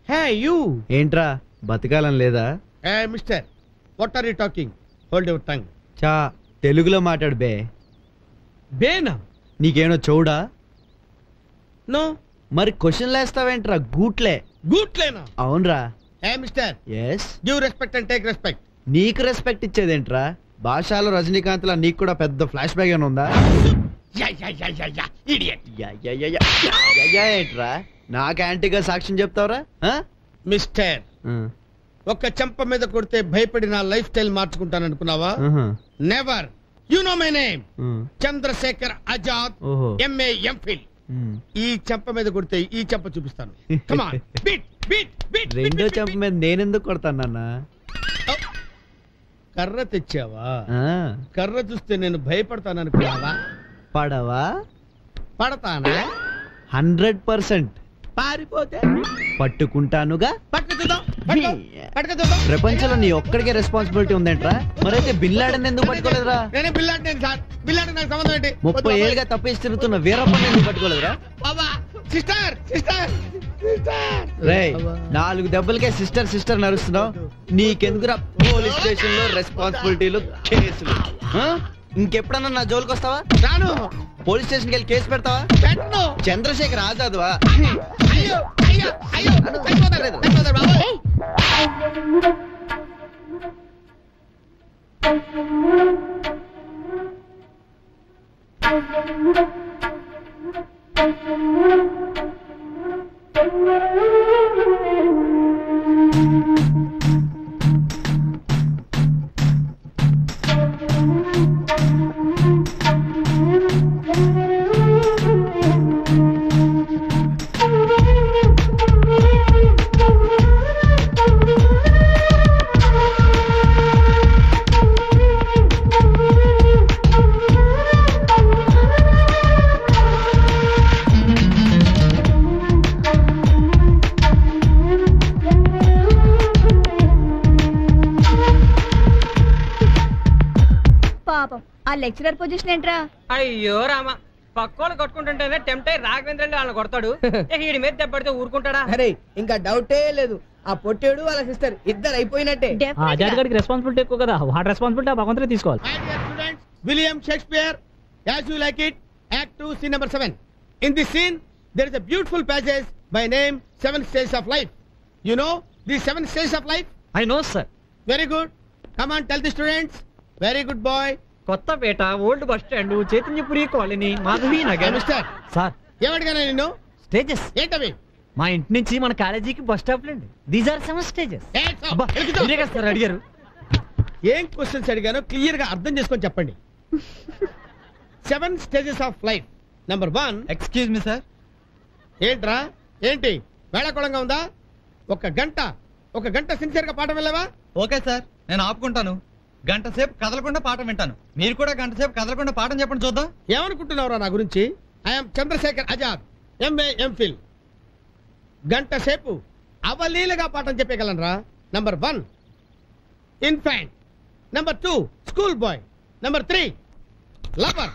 Hey you ఏంట్రా బతకాలం లేదా? Hey mister, what are you talking? Hold your tongue. చా తెలుగులో మాట్లాడు బే. బేనా? నీకేనో చౌడా? నో. మరి క్వశ్చన్ వేస్తావేంట్రా గూట్లే? గూట్లేనా? అవునరా. Hey mister, yes. Give respect and take respect. నీకు రెస్పెక్ట్ ఇచ్చేదేంట్రా? భాషలో రజనీకాంత్ లా నీకు కూడా పెద్ద ఫ్లాష్ బ్యాక్ ఏమైనా ఉందా? ఏంట్రా నాకు యాంటీగా సాక్ష్యం చెప్తావరా? మిస్టర్, ఒక్క చెంప మీద కొడితే భయపడి నా లైఫ్ స్టైల్ మార్చుకుంటాను అనుకున్నావా? Never. You know my name, Chandrasekhar Azad, MA MPhil. ఈ చెంప మీద కొడితే ఈ చెంప చూపిస్తాను. Come on, beat beat beat. రెండో చెంప మీద నేనెందుకు కొడతాను నాన్న? కర్ర తెచ్చావా? కర్ర చూస్తే నేను భయపడతాను అనుకున్నావా? పడవా? పడతానా? 100%. పారిపోతే పట్టుకుంటానుగా. పట్టుకుతుందా? ప్రపంచంలో నీ ఒక్కడికే రెస్పాన్సిబిలిటీ ఉందేంట్రా? మరైతే బిన్ లాడెన్ ఎందుకు పట్టుకోలేదురా? నేనే bin Laden sir. Bin Laden నాకు సంబంధం ఏంటి? 30 ఏళ్ళుగా తప్పేసి తిరుగుతున్న వీరప్పని ఎందుకు పట్టుకోలేదురా? బాబా, సిస్టర్ సిస్టర్ సిస్టర్. రేయ్, 4 దెబ్బలకే సిస్టర్ సిస్టర్ నరుస్తున్నావు. నీకెందుకురా పోలీస్ స్టేషన్ లో రెస్పాన్సిబిలిటీలు, కేసులు? ఇంకెప్పుడన్నా నా జోలికి వస్తావా? రాను. పోలీస్ స్టేషన్కి వెళ్ళి కేసు పెడతావా? పెట్టను. చంద్రశేఖర్ ఆజాద్వా? అయ్యో అయ్యో అయ్యో, బాబా. లెక్చరర్ పొజిషన్ ఏంట్రా? అయ్యో రామ, పక్కోళ్ళు కొట్టుకుంటుంటేనే టెంప్ట్ అయ్యి రాఘవేంద్ర వాళ్ళని కొడతాడు. వీడి మీద దెబ్బడితే ఊరుకుంటాడా? అరే ఇంకా డౌటే లేదు, ఆ పొట్టేడు వాళ్ళ సిస్టర్ ఇద్దరు అయిపోయినట్టే. ఆజాద్గాడికి రెస్పాన్సిబిలిటీ ఎక్కువ కదా, వాటి రెస్పాన్సిబిలిటీ ఆ భగవంతుడే తీసుకోవాలి. William Shakespeare, as you like it, Act 2, Scene number 7. In this scene, there is a beautiful passage by name 7 Stages of Life. You know the 7 Stages of Life? I know, sir. Very good. Come on, tell the students. Very good boy. Kothapet, old bus stand, Chaitanyapuri colony, Madhavi Nagar. Mister sir, ఏమడిగానా నిన్ను? Stages ఏంటవి? మా ఇంటి నుంచి మన కాలేజీకి bus stop అండి. These are 7 stages. Sir అడిగారు. ఏం క్వశ్చన్స్ అడిగానో క్లియర్ గా అర్థం చేసుకొని చెప్పండి. 7 Stages of Life. Number 1. Excuse me sir. ఏంట్రా ఏంటి వేళాకోళంగా ఉందా? ఒక గంట సిన్సియర్ గా పాఠం వెళ్ళావా? ఓకే సార్, నేను ఆపుకుంటాను. గంట సేపు కదలకుండా పాఠం వింటాను. మీరు కూడా గంట సేపు కదలకుండా పాఠం చెప్పండి చూద్దాం. ఏమనుకుంటున్నావురా నా గురించి? I'm Chandrashekhar Azad, MA MPhil. గంట సేపు అవలీలగా పాఠం చెప్పగలనరా? Number 1 infant, number 2 school boy, number 3 lover.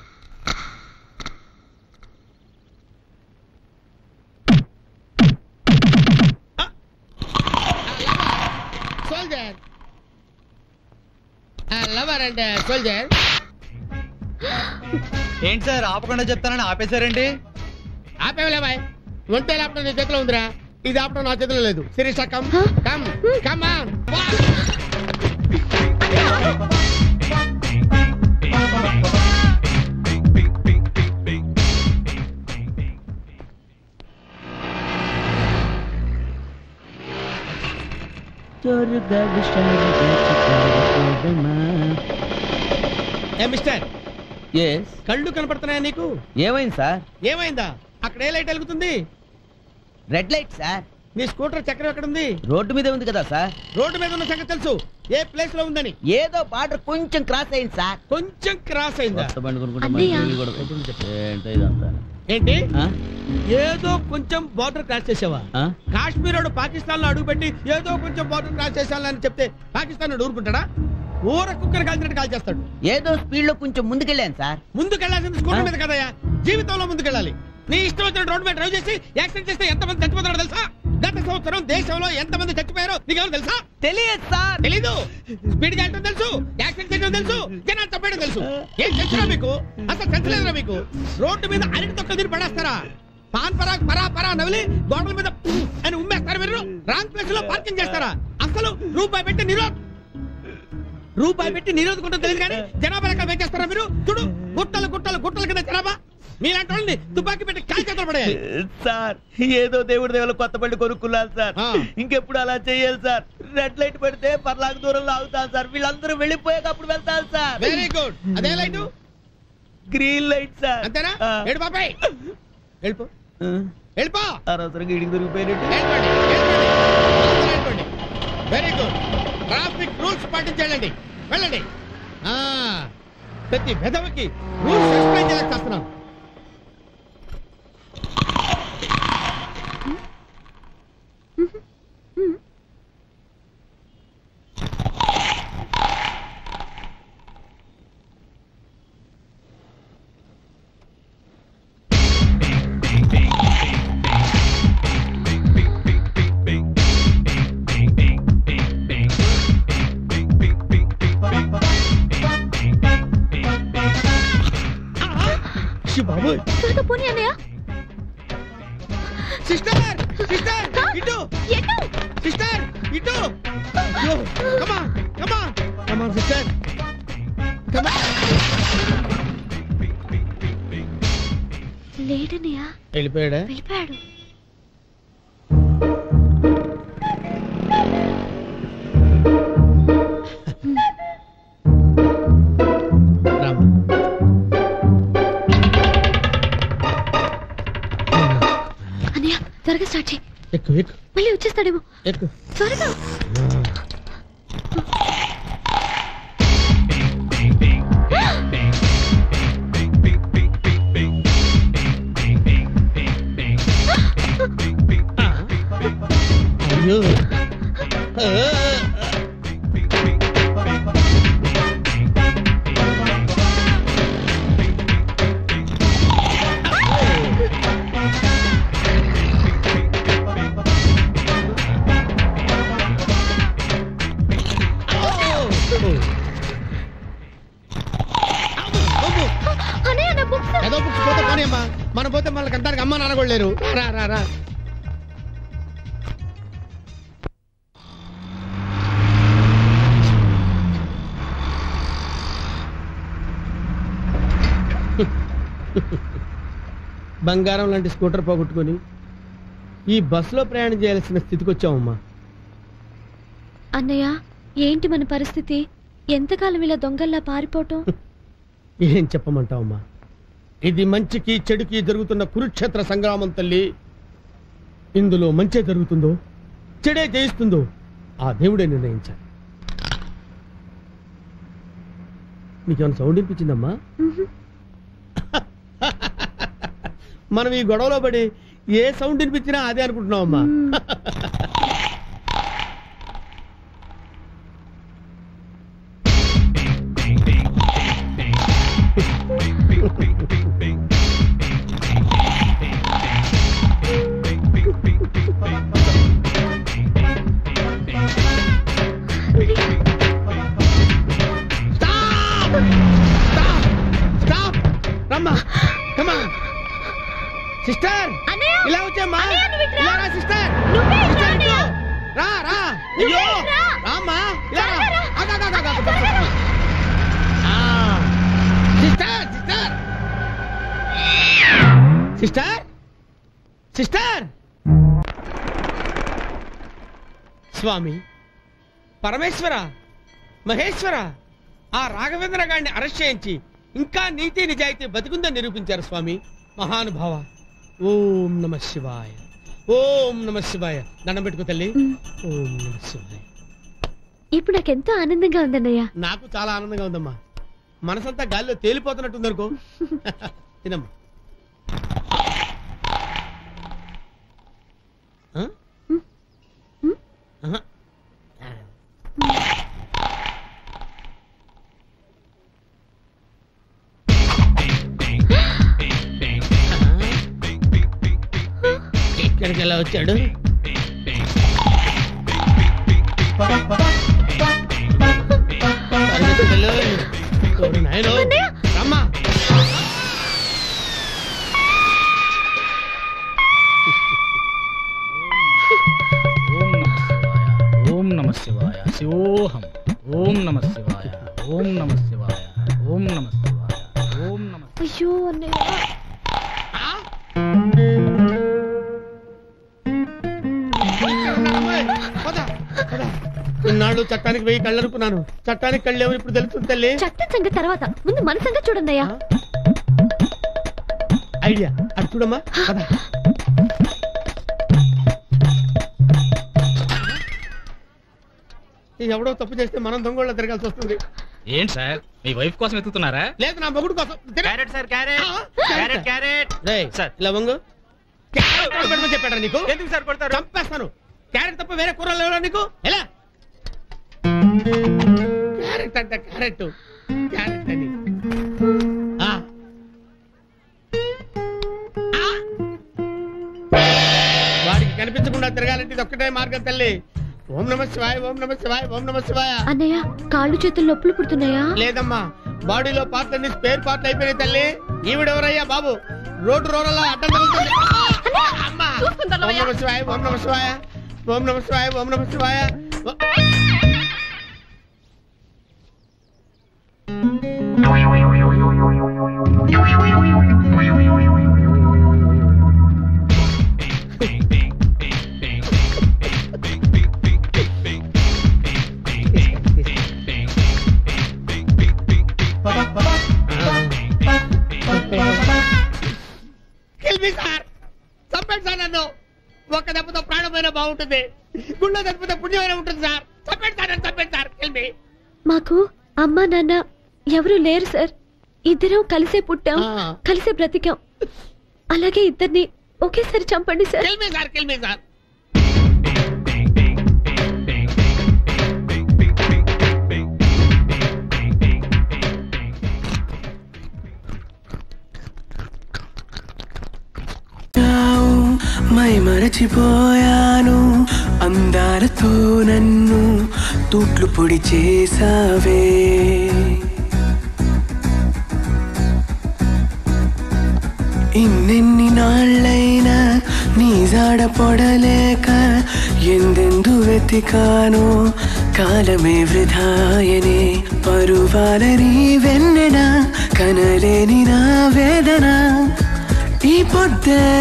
Soldier, lover and soldier. ఏంటి సార్ ఆపకుండా చెప్తానని ఆపేశారండి? ఆపేవలేవా? ఒంటే లాపటం నీ చేతిలో ఉందిరా, ఇది ఆపటం నా చేతిలో లేదు. Sirisha come come come on. Mister, కళ్ళు కనపడుతున్నాయా నీకు? ఏమైంది సార్? ఏమైందా? అక్కడ ఏ లైట్ వెలుగుతుంది? Red light sir. నీ స్కూటర్ చక్రం ఎక్కడ ఉంది? రోడ్డు మీద ఉంది కదా సార్. రోడ్డు మీద ఉన్న సంగతి తెలుసు, ఏ ప్లేస్ లో ఉందని? ఏదో బార్డర్ కొంచెం క్రాస్ అయింది సార్. కొంచెం క్రాస్ అయిందా? ఏంటి? ఏదో కొంచెం బార్డర్ క్రాస్ చేసావా? కాశ్మీర్ వాడు పాకిస్తాన్ లో అడుగుపెట్టి ఏదో కొంచెం బార్డర్ క్రాస్ చేసాలని చెప్తే పాకిస్తాన్ ఊరుకుంటాడా? ఊర కుక్కర్ కాల్చినట్టు కాల్ చేస్తాడు. ఏదో స్పీడ్ లో కొంచెం ముందుకెళ్ళాను సార్. ముందుకెళ్లాల్సింది స్కూటర్ మీద కదయా, జీవితంలో ముందుకెళ్ళాలి. నీ ఇష్టం వచ్చిన రోడ్డు మీద డ్రైవ్ చేసి యాక్సిడెంట్ చేస్తే ఎంతమంది చచ్చిపోతాడో తెలుసా? దట్ ఇస్ హౌ సంవత్సరం దేశంలో ఎంతమంది చచ్చిపోయారో నీకేమో తెలుసా? తెలియదు సార్. తెలీదు. స్పీడ్ గా వెళ్ళడం తెలుసు, యాక్సిడెంట్ చేయడం తెలుసు, జనాలు చంపేయడం తెలుసు. ఏం తెలుసురా మీకు? అసలు తెలుసులేదురా మీకు? రోడ్డు మీద అరటి తొక్కలు తిని పడేస్తారా? పాన్ పరాగ్ పరా పరా నవిలి గోడల మీద అని ఉమ్మేస్తారా? మీరు రాంగ్ ప్లేస్ లో పార్కింగ్ చేస్తారా? అసలు రూపాయి పెట్టి నిరోధకుంటూ తెలియదు కానీ జనాభా లెక్క వేచేస్తారా మీరు? చూడు, గుట్టలు గుట్టలు గుట్టల కింద జనాభా. మీలాంటి వాళ్ళని తుపాకీ పెట్టి కాల్ చేతులు పడేయాలి సార్. ఏదో దేవుడి దేవుళ్ళు కొత్త బండి కొనుక్కున్నారు సార్. ఇంకెప్పుడు అలా చేయాలి సార్. రెడ్ లైట్ పెడితే పర్లాకు దూరంలో ఆగుతాను సార్. వీళ్ళందరూ వెళ్ళిపోయాక అప్పుడు వెళ్తాను సార్. Very good. అదే లైట్? Green light sir. అంతేనా? ఏడు బాబాయ్ వెళ్ళిపో, వెళ్ళిపో. అనవసరంగా ఇడికి దొరికిపోయినట్టు. Very good. ట్రాఫిక్ రూల్స్ పాటించండి. వెళ్ళండి. ప్రతి పెదవికి రూల్స్ ఎక్స్ప్లెయిన్ చేయలేక చేస్తున్నాను. త్వరగా పోనీ అన్నయ్య. సిస్టర్ సిస్టర్ ఇటు, సిస్టర్ ఇటు. కమాన్ కమాన్ కమాన్ సిస్టర్ కమాన్. లేడన్నయ్య. వెళ్ళిపోయాడా? వెళ్ళిపోయాడు. త్వరగా స్టార్ట్ చేయి. ఎక్కు ఎక్కు. మళ్ళీ వచ్చేస్తాడేమో. ఎక్కు త్వరగా. అయ్యో. ఏదో బుక్స్ పోతే పోనీ అమ్మా. మనం పోతే మళ్ళీ కంటానికి అమ్మ నాన్న కూడా లేరు. రా రా రా. బంగారం లాంటి స్కూటర్ పోగొట్టుకొని ఈ బస్సులో ప్రయాణం చేయాల్సిన స్థితికి వచ్చామమ్మా. అన్నయ్య, ఏంటి మన పరిస్థితి? ఎంతకాలం ఇలా దొంగల్లా పారిపోవటం? ఏం చెప్పమంటావమ్మా? ఇది మంచికి చెడుకి జరుగుతున్న కురుక్షేత్ర సంగ్రామం తల్లి. ఇందులో మంచే జరుగుతుందో చెడే జయిస్తుందో ఆ దేవుడే నిర్ణయించాలి. నీకేమైనా సౌండ్ వినిపించిందమ్మా? మనం ఈ గొడవలో పడి ఏ సౌండ్ వినిపించినా అదే అనుకుంటున్నావమ్మా. సిస్టర్ ఇలా వచ్చామ్మా. ఇలా రా సిస్టర్. రా రా. అయ్యో రామ్మా. ఇలా రా. Sister sister sister sister. స్వామి పరమేశ్వర మహేశ్వర, ఆ రాఘవేంద్ర గారిని అరెస్ట్ చేయించి ఇంకా నీతి నిజాయితీ బతికుందని నిరూపించారు స్వామి. మహానుభావ. ఓం నమ శివాయ. ఓం నమ శివాయ. దండం పెట్టుకో తల్లి. ఓం నమ శివాయ. ఇప్పుడు నాకెంతో ఆనందంగా ఉందన్నయ్య. నాకు చాలా ఆనందంగా ఉందమ్మా. మనసంతా గాలిలో తేలిపోతున్నట్టుంది అనుకో. తినమ్మా. ఇక్కడికి ఎలా వచ్చాడు? రమ్మా. ఓం నమ శివాయ శివోహం. ఓం నమ శివాయ. ఓం నమ శివాయ. ఓం నమ శివాయ. ఓం నమ. అయ్యో అన్నయ్య. ఇన్నాళ్ళు చట్టానికి వెయ్యి కళ్ళనుకున్నాను. చట్టానికి కళ్ళేమో ఇప్పుడు తెలుస్తుంది తల్లి. చట్టం సంగతి తర్వాత, ముందు మన సంగతి చూడండి అయ్యా. ఐడియా అది చూడమ్మా. ఎవడో తప్పు చేస్తే మనం దొంగోళ్ళ తిరగాల్సి వస్తుంది. ఏంటి సార్, మీ వైఫ్ కోసం వెతుకుతున్నారా? లేదు, నా మొగుడు కోసం. Carrot sir, carrot. Carrot carrot sir ఇలా వంగు. క్యారెట్ చెప్పాడా నీకు? ఎందుకు సార్ కొడతారు? చంపేస్తాను. క్యారెట్ తప్ప వేరే కూరలు లేవా నీకు? ఎలా క్యారెట్ అంటే క్యారెట్ క్యారెట్ అని వాడికి కనిపించకుండా తిరగాలంటే ఇది ఒక్కటే మార్గం తల్లి. ఓం నమ శివాయ. ఓం నమ శివాయ. ఓం నమ శివాయ. అన్నయ్య, కాళ్ళు చేతులు నొప్పులు పుడుతున్నాయా? లేదమ్మా, బాడీలో పార్ట్లన్నీ స్పేర్ పార్ట్లు అయిపోయినాయి తల్లి. ఈవిడెవరయ్యా బాబు? రోడ్డు రోడ్లా అడ్డం తగులుతుంది. ఓం నమ శివాయ. ఓం నమ శివాయ. ఓం నమ శివాయ. ఓం నమ శివాయ. చంపండి సార్ నన్ను. ఒక్క దెబ్బతో ప్రాణమైనా బాగుంటుంది, గుళ్ళో దెబ్బతో పుణ్యమైనా ఉంటుంది సార్. చంపండి సార్, చంపండి సార్. కిల్మి. మాకు అమ్మా నాన్న ఎవరు లేరు సార్. ఇద్దరం కలిసే పుట్టాం, కలిసే బ్రతికాం. అలాగే ఇద్దరిని ఒకేసారి చంపండి sir. Kill me sir, kill me sir. మై మరచిపోయాను, అందాలతో నన్ను తూట్లు పొడి చేసావే. ఇన్నెన్ని నాళ్ళైనా నీ జాడ పొడలేక ఎందెందు వెతికానో, కాలమే వృధాయనే. పరువాలని వెన్నెన కనలేని నా వేదన ఈ పొద్దే